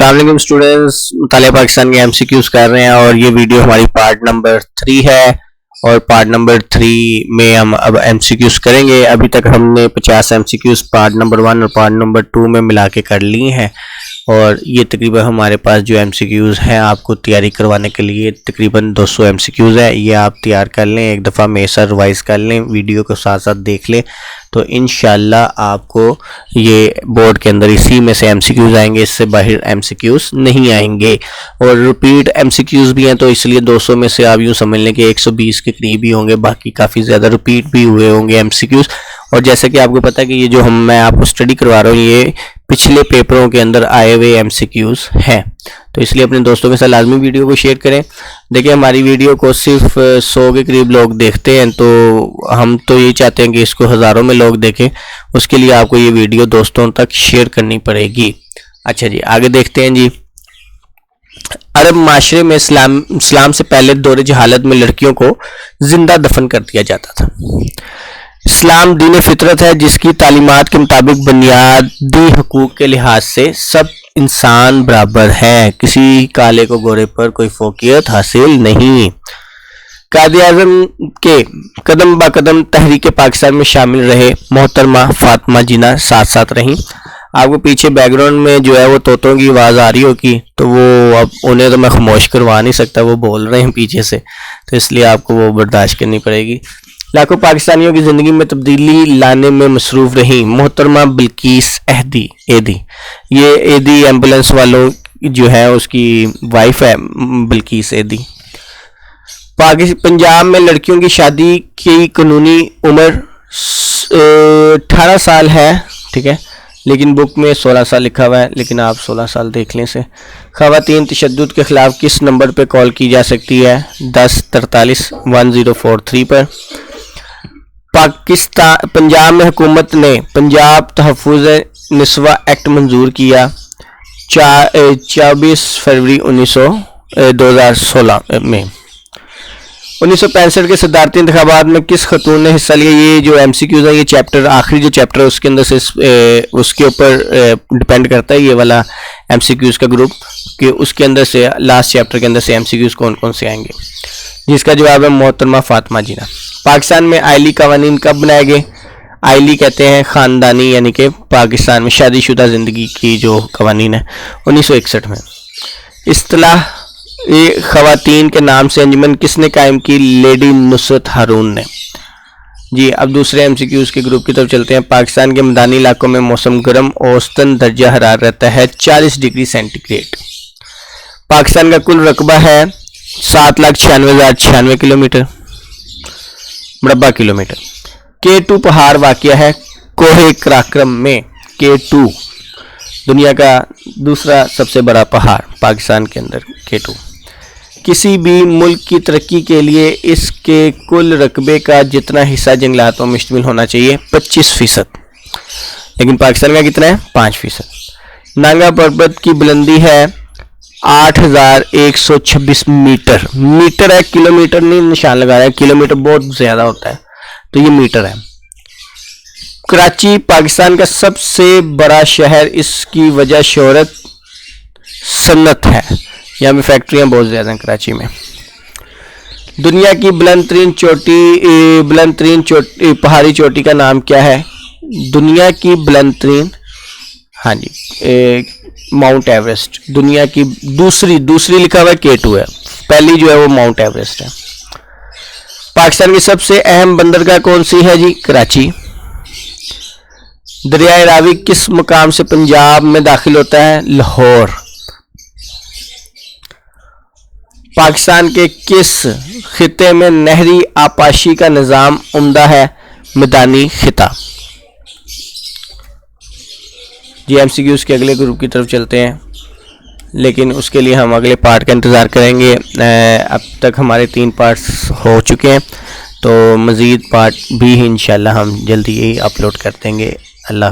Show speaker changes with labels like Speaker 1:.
Speaker 1: السلام علیکم اسٹوڈینٹس، مطالعہ پاکستان کے ایم سی کیوز کر رہے ہیں اور یہ ویڈیو ہماری پارٹ نمبر 3 ہے اور پارٹ نمبر 3 میں ہم اب ایم سی کیوز کریں گے۔ ابھی تک ہم نے 50 M C Qs part number 1 اور پارٹ نمبر 2 میں ملا کے کر لی ہیں، اور یہ تقریباً ہمارے پاس جو ایم سی کیوز ہیں آپ کو تیاری کروانے کے لیے تقریباً 200 ایم سی کیوز ہے۔ یہ آپ تیار کر لیں، ایک دفعہ میسر ریوائز کر لیں، ویڈیو کو ساتھ ساتھ دیکھ لیں تو انشاءاللہ آپ کو یہ بورڈ کے اندر اسی میں سے ایم سی کیوز آئیں گے، اس سے باہر ایم سی کیوز نہیں آئیں گے۔ اور ریپیٹ ایم سی کیوز بھی ہیں تو اس لیے 200 میں سے آپ یوں سمجھ لیں کہ 120 کے قریب ہی ہوں گے، باقی کافی زیادہ ریپیٹ بھی ہوئے ہوں گے ایم سی کیوز۔ اور جیسا کہ آپ کو پتہ ہے کہ یہ جو میں آپ کو اسٹڈی کروا رہا ہوں یہ پچھلے پیپروں کے اندر آئے ہوئے ایم سی کیوز ہیں، تو اس لیے اپنے دوستوں کے ساتھ لازمی ویڈیو کو شیئر کریں۔ دیکھیں ہماری ویڈیو کو صرف 100 کے قریب لوگ دیکھتے ہیں، تو ہم تو یہ چاہتے ہیں کہ اس کو ہزاروں میں لوگ دیکھیں، اس کے لیے آپ کو یہ ویڈیو دوستوں تک شیئر کرنی پڑے گی۔ اچھا جی، آگے دیکھتے ہیں جی۔ عرب معاشرے میں اسلام سے پہلے دور جہالت میں لڑکیوں کو زندہ دفن کر دیا جاتا تھا۔ اسلام دین فطرت ہے جس کی تعلیمات کے مطابق بنیادی حقوق کے لحاظ سے سب انسان برابر ہیں، کسی کالے کو گورے پر کوئی فوقیت حاصل نہیں۔ قائد اعظم کے قدم با قدم تحریک پاکستان میں شامل رہے محترمہ فاطمہ جناح ساتھ ساتھ رہیں۔ آپ کو پیچھے بیک گراؤنڈ میں جو ہے وہ طوطوں کی آواز آ رہی ہوگی، تو وہ اب انہیں تو میں خاموش کروا نہیں سکتا، وہ بول رہے ہیں پیچھے سے، تو اس لیے آپ کو وہ برداشت کرنی پڑے گی۔ لاکھوں پاکستانیوں کی زندگی میں تبدیلی لانے میں مصروف رہیں محترمہ بلقیس ایدھی۔ یہ ایدھی ایمبولنس والوں جو ہے اس کی وائف ہے بلقیس ایدھی۔ پنجاب میں لڑکیوں کی شادی کی قانونی عمر 18 سال ہے، ٹھیک ہے، لیکن بک میں 16 سال لکھا ہوا ہے، لیکن آپ 16 سال دیکھ لیں سے۔ خواتین تشدد کے خلاف کس نمبر پہ کال کی جا سکتی ہے؟ 1043 1043 پر۔ پنجاب میں حکومت نے پنجاب تحفظ نسواں ایکٹ منظور کیا 24 فروری 2016 میں۔ 1965 کے صدارتی انتخابات میں کس خاتون نے حصہ لیا؟ یہ جو ایم سی کیوز ہے، یہ چیپٹر آخری جو چیپٹر ہے اس کے اندر سے اس کے اوپر ڈیپینڈ کرتا ہے یہ والا ایم سی کیوز کا گروپ، کہ اس کے اندر سے لاسٹ چیپٹر کے اندر سے ایم سی کیوز کون کون سے آئیں گے، جس کا جواب ہے محترمہ فاطمہ جناح۔ پاکستان میں آئلی قوانین کب بنائے گئے؟ آئلی کہتے ہیں خاندانی، یعنی کہ پاکستان میں شادی شدہ زندگی کی جو قوانین ہے، 1961 میں۔ اصطلاح خواتین کے نام سے انجمن کس نے قائم کی؟ لیڈی نصرت ہارون نے۔ جی اب دوسرے ایم سی کیوز کے گروپ کی طرف چلتے ہیں۔ پاکستان کے میدانی علاقوں میں موسم گرم، اوسطاً درجہ حرارت رہتا ہے 40 ڈگری سینٹی گریڈ۔ پاکستان کا کل رقبہ ہے 7,96,096 کلومیٹر مربع کلومیٹر۔ K2 پہاڑ واقع ہے کوہ قراقرم میں۔ K2 دنیا کا دوسرا سب سے بڑا پہاڑ پاکستان کے اندر K2۔ کسی بھی ملک کی ترقی کے لیے اس کے کل رقبے کا جتنا حصہ جنگلاتوں میں مشتمل ہونا چاہیے 25%، لیکن پاکستان کا کتنا ہے؟ 5%۔ نانگا پربت کی بلندی ہے 8,126 میٹر۔ میٹر ہے، کلومیٹر نہیں نشان لگا رہا ہے، کلومیٹر بہت زیادہ ہوتا ہے تو یہ میٹر ہے۔ کراچی پاکستان کا سب سے بڑا شہر، اس کی وجہ شہرت صنعت ہے، یہاں بھی فیکٹریاں بہت زیادہ ہیں کراچی میں۔ دنیا کی بلند ترین پہاڑی چوٹی کا نام کیا ہے؟ دنیا کی بلند ترین، ہاں جی، ماؤنٹ ایوریسٹ۔ دنیا کی دوسری لکھا ہوا ہے K2 ہے، پہلی جو ہے وہ ماؤنٹ ایوریسٹ ہے۔ پاکستان کی سب سے اہم بندرگاہ کون سی ہے؟ جی کراچی۔ دریائے راوی کس مقام سے پنجاب میں داخل ہوتا ہے؟ لاہور۔ پاکستان کے کس خطے میں نہری آبپاشی کا نظام عمدہ ہے؟ میدانی خطہ۔ جی ایم سی کیوز کے اگلے گروپ کی طرف چلتے ہیں، لیکن اس کے لیے ہم اگلے پارٹ کا انتظار کریں گے۔ اب تک ہمارے 3 پارٹس ہو چکے ہیں، تو مزید پارٹ بھی انشاءاللہ ہم جلدی ہی اپلوڈ کر دیں گے۔ اللہ حافظ۔